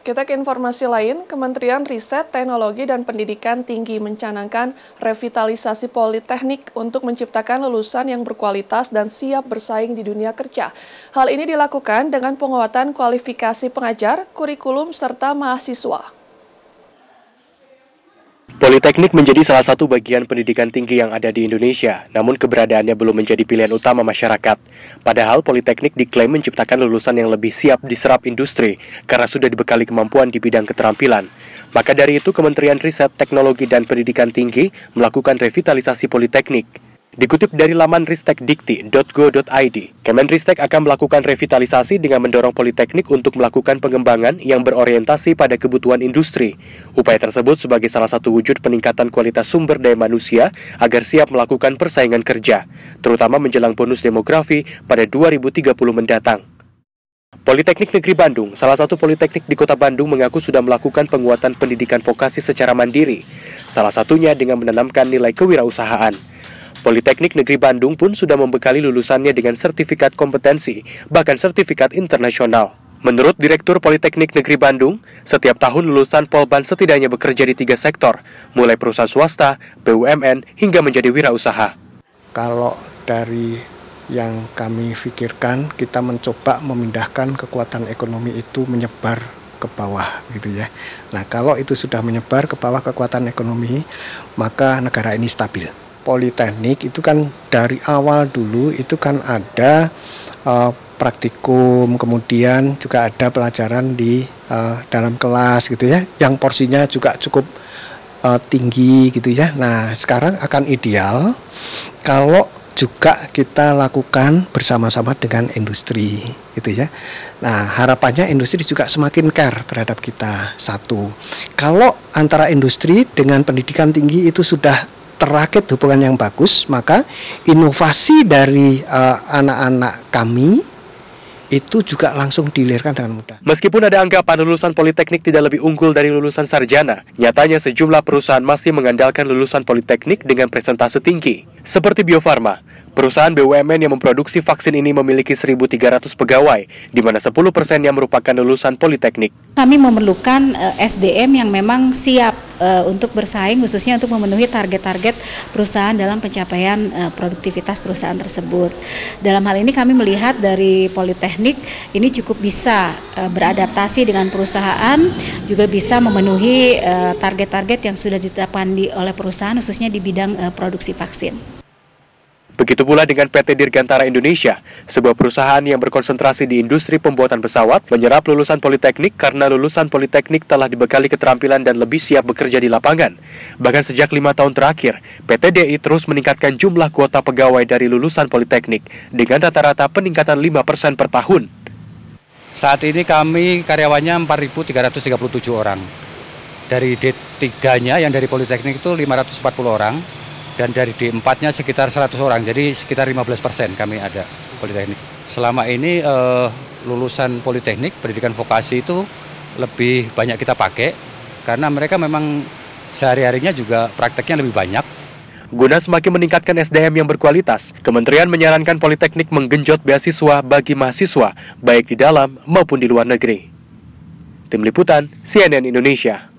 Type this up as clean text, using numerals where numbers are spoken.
Kita ke informasi lain, Kementerian Riset, Teknologi, dan Pendidikan Tinggi mencanangkan revitalisasi politeknik untuk menciptakan lulusan yang berkualitas dan siap bersaing di dunia kerja. Hal ini dilakukan dengan penguatan kualifikasi pengajar, kurikulum, serta mahasiswa. Politeknik menjadi salah satu bagian pendidikan tinggi yang ada di Indonesia, namun keberadaannya belum menjadi pilihan utama masyarakat. Padahal Politeknik diklaim menciptakan lulusan yang lebih siap diserap industri karena sudah dibekali kemampuan di bidang keterampilan. Maka dari itu Kementerian Riset, Teknologi, dan Pendidikan Tinggi melakukan revitalisasi Politeknik. Dikutip dari laman ristekdikti.go.id, Kemenristek akan melakukan revitalisasi dengan mendorong Politeknik untuk melakukan pengembangan yang berorientasi pada kebutuhan industri. Upaya tersebut sebagai salah satu wujud peningkatan kualitas sumber daya manusia agar siap melakukan persaingan kerja, terutama menjelang bonus demografi pada 2030 mendatang. Politeknik Negeri Bandung, salah satu politeknik di Kota Bandung, mengaku sudah melakukan penguatan pendidikan vokasi secara mandiri, salah satunya dengan menanamkan nilai kewirausahaan. Politeknik Negeri Bandung pun sudah membekali lulusannya dengan sertifikat kompetensi, bahkan sertifikat internasional. Menurut Direktur Politeknik Negeri Bandung, setiap tahun lulusan Polban setidaknya bekerja di 3 sektor, mulai perusahaan swasta, BUMN, hingga menjadi wirausaha. Kalau dari yang kami pikirkan, kita mencoba memindahkan kekuatan ekonomi itu menyebar ke bawah gitu ya. Nah, kalau itu sudah menyebar ke bawah kekuatan ekonomi, maka negara ini stabil. Politeknik itu kan dari awal dulu itu kan ada praktikum, kemudian juga ada pelajaran di dalam kelas gitu ya, yang porsinya juga cukup tinggi gitu ya. Nah, sekarang akan ideal kalau juga kita lakukan bersama-sama dengan industri gitu ya. Nah, harapannya industri juga semakin care terhadap kita. Satu, kalau antara industri dengan pendidikan tinggi itu sudah terakit hubungan yang bagus, maka inovasi dari anak-anak kami itu juga langsung dilahirkan dengan mudah. Meskipun ada anggapan lulusan Politeknik tidak lebih unggul dari lulusan sarjana, nyatanya sejumlah perusahaan masih mengandalkan lulusan Politeknik dengan presentase tinggi. Seperti Bio Farma, perusahaan BUMN yang memproduksi vaksin ini memiliki 1.300 pegawai, di mana 10% yang merupakan lulusan Politeknik. Kami memerlukan SDM yang memang siap untuk bersaing, khususnya untuk memenuhi target-target perusahaan dalam pencapaian produktivitas perusahaan tersebut. Dalam hal ini kami melihat dari Politeknik ini cukup bisa beradaptasi dengan perusahaan, juga bisa memenuhi target-target yang sudah ditetapkan oleh perusahaan, khususnya di bidang produksi vaksin. Begitu pula dengan PT Dirgantara Indonesia, sebuah perusahaan yang berkonsentrasi di industri pembuatan pesawat, menyerap lulusan Politeknik karena lulusan Politeknik telah dibekali keterampilan dan lebih siap bekerja di lapangan. Bahkan sejak 5 tahun terakhir, PT DI terus meningkatkan jumlah kuota pegawai dari lulusan Politeknik dengan rata-rata peningkatan 5% per tahun. Saat ini kami karyawannya 4.337 orang. Dari D3-nya yang dari Politeknik itu 540 orang. Dan dari D4-nya sekitar 100 orang, jadi sekitar 15% kami ada Politeknik. Selama ini lulusan Politeknik, pendidikan vokasi itu lebih banyak kita pakai, karena mereka memang sehari-harinya juga prakteknya lebih banyak. Guna semakin meningkatkan SDM yang berkualitas, Kementerian menyarankan Politeknik menggenjot beasiswa bagi mahasiswa, baik di dalam maupun di luar negeri. Tim Liputan, CNN Indonesia.